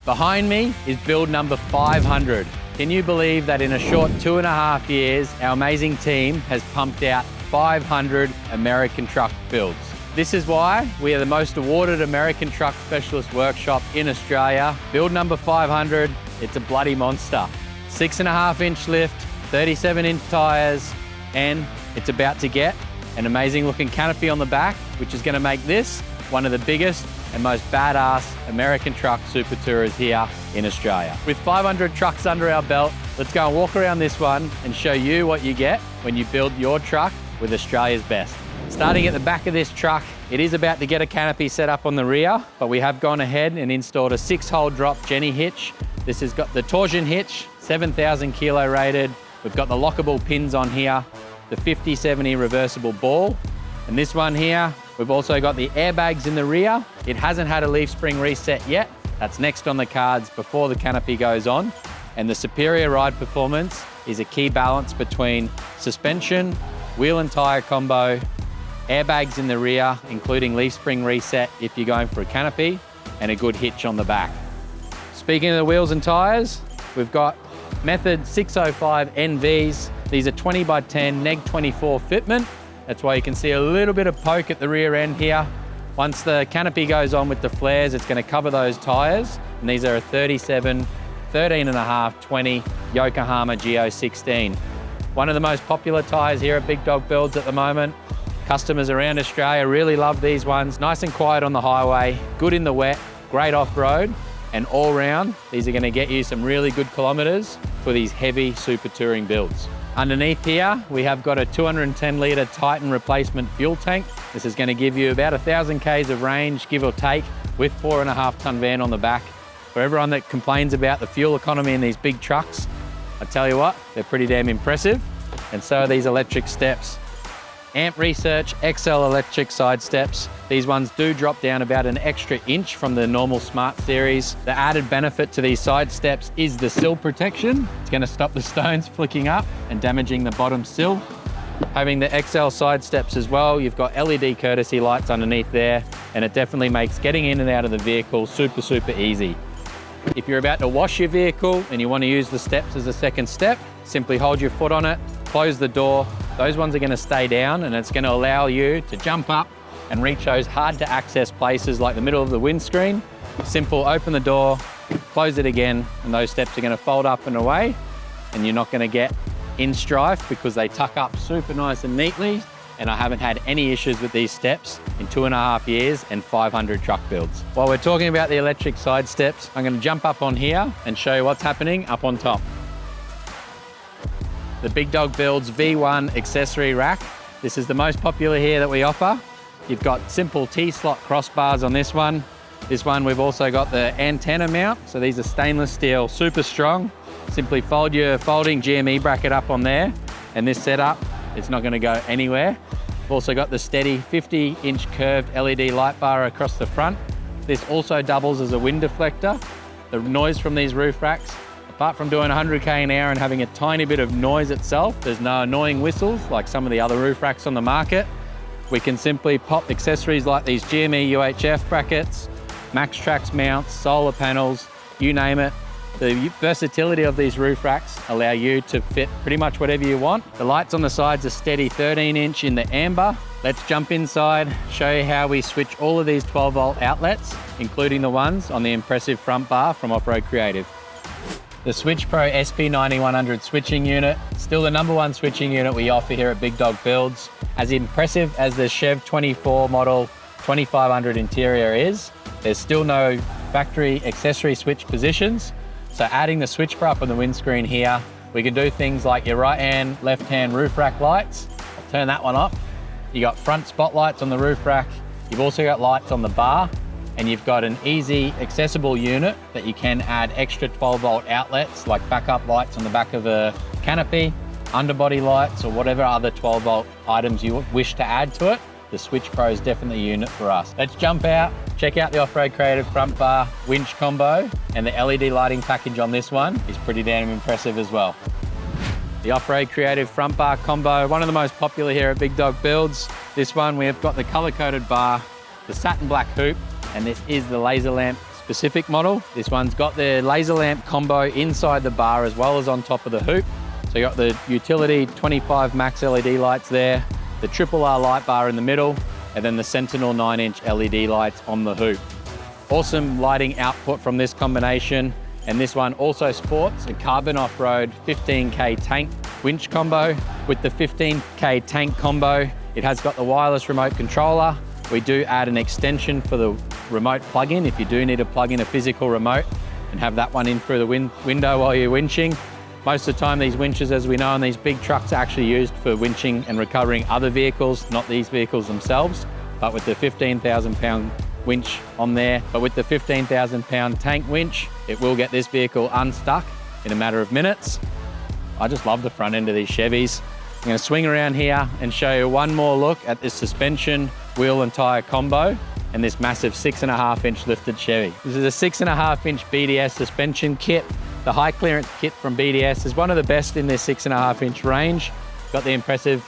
Behind me is build number 500. Can you believe that in a short 2.5 years, our amazing team has pumped out 500 American truck builds? This is why we are the most awarded American truck specialist workshop in Australia. Build number 500, it's a bloody monster. 6.5-inch lift, 37-inch tyres, and it's about to get an amazing looking canopy on the back, which is gonna make this one of the biggest and most badass American truck super tourers here in Australia. With 500 trucks under our belt, let's go and walk around this one and show you what you get when you build your truck with Australia's best. Starting at the back of this truck, it is about to get a canopy set up on the rear, but we have gone ahead and installed a 6-hole drop Jenny hitch. This has got the torsion hitch, 7,000 kilo rated. We've got the lockable pins on here, the 50/70 reversible ball. And this one here, we've also got the airbags in the rear. It hasn't had a leaf spring reset yet. That's next on the cards before the canopy goes on. And the superior ride performance is a key balance between suspension, wheel and tire combo, airbags in the rear, including leaf spring reset if you're going for a canopy, and a good hitch on the back. Speaking of the wheels and tires, we've got Method 605 NVs. These are 20x10 neg 24 fitment. That's why you can see a little bit of poke at the rear end here. Once the canopy goes on with the flares, it's going to cover those tires. And these are a 37, 13.5, 20 Yokohama Geo16. One of the most popular tires here at Big Dog Builds at the moment. Customers around Australia really love these ones. Nice and quiet on the highway, good in the wet, great off-road, and all round, these are going to get you some really good kilometers for these heavy super touring builds. Underneath here, we have got a 210 litre Titan replacement fuel tank. This is going to give you about 1,000 Ks of range, give or take, with 4.5 ton van on the back. For everyone that complains about the fuel economy in these big trucks, I tell you what, they're pretty damn impressive. And so are these electric steps. Amp Research XL electric side steps. These ones do drop down about an extra inch from the normal Smart Series. The added benefit to these side steps is the sill protection. It's going to stop the stones flicking up and damaging the bottom sill. Having the XL side steps as well, you've got LED courtesy lights underneath there, and it definitely makes getting in and out of the vehicle super, super easy. If you're about to wash your vehicle and you want to use the steps as a second step, simply hold your foot on it, close the door. Those ones are going to stay down, and it's going to allow you to jump up and reach those hard to access places like the middle of the windscreen. Simple, open the door, close it again, and those steps are going to fold up and away, and you're not going to get in strife because they tuck up super nice and neatly. And I haven't had any issues with these steps in 2.5 years and 500 truck builds. While we're talking about the electric side steps, I'm going to jump up on here and show you what's happening up on top. The Big Dog Builds V1 accessory rack. This is the most popular here that we offer. You've got simple T-slot crossbars on this one. This one we've also got the antenna mount. So these are stainless steel, super strong. Simply fold your folding GME bracket up on there, and this setup, it's not going to go anywhere. We've also got the steady 50-inch curved LED light bar across the front. This also doubles as a wind deflector. The noise from these roof racks, apart from doing 100 K an hour and having a tiny bit of noise itself, there's no annoying whistles like some of the other roof racks on the market. We can simply pop accessories like these GME UHF brackets, MaxTrax mounts, solar panels, you name it. The versatility of these roof racks allow you to fit pretty much whatever you want. The lights on the sides are steady 13-inch in the amber. Let's jump inside, show you how we switch all of these 12-volt outlets, including the ones on the impressive front bar from Off-Road Creative. The Switch Pro SP9100 switching unit, still the #1 switching unit we offer here at Big Dog Builds. As impressive as the Chev 24 model 2500 interior is, there's still no factory accessory switch positions. So adding the switch bar up on the windscreen here, we can do things like your right hand, left hand roof rack lights. I'll turn that one up. You got front spotlights on the roof rack. You've also got lights on the bar, and you've got an easy accessible unit that you can add extra 12-volt outlets like backup lights on the back of a canopy, underbody lights, or whatever other 12-volt items you wish to add to it. The Switch Pro is definitely a unit for us. Let's jump out, check out the Off-Road Creative front bar winch combo, and the LED lighting package on this one is pretty damn impressive as well. The Off-Road Creative front bar combo, one of the most popular here at Big Dog Builds. This one, we have got the color-coded bar, the satin black hoop, and this is the laser lamp specific model. This one's got the laser lamp combo inside the bar as well as on top of the hoop. So you got the utility 25 max LED lights there, the triple R light bar in the middle, and then the Sentinel 9-inch LED lights on the hoop. Awesome lighting output from this combination. And this one also sports a carbon off-road 15K tank winch combo. With the 15K tank combo, it has got the wireless remote controller. We do add an extension for the remote plug-in if you do need to plug in a physical remote and have that one in through the window while you're winching. Most of the time these winches, as we know, on these big trucks are actually used for winching and recovering other vehicles, not these vehicles themselves. But with the 15,000 pound winch on there, but with the 15,000 pound tank winch, it will get this vehicle unstuck in a matter of minutes. I just love the front end of these Chevys. I'm going to swing around here and show you one more look at this suspension, wheel and tyre combo and this massive 6.5-inch lifted Chevy. This is a 6.5-inch BDS suspension kit. The high clearance kit from BDS is one of the best in this 6.5-inch range. Got the impressive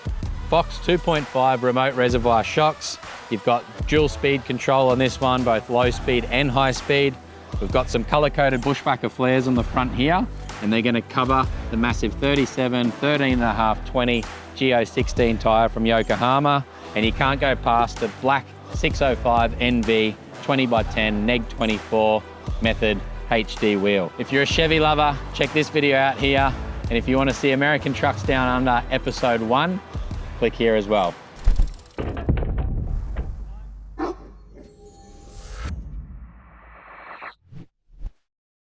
Fox 2.5 remote reservoir shocks. You've got dual speed control on this one, both low speed and high speed. We've got some color-coded bushbacker flares on the front here, and they're gonna cover the massive 37, 13.5, 20 Geo 16 tire from Yokohama. And you can't go past the black 605 NV 20x10 neg 24 method HD wheel. If you're a Chevy lover, check this video out here. And if you want to see American Trucks Down Under episode 1, click here as well.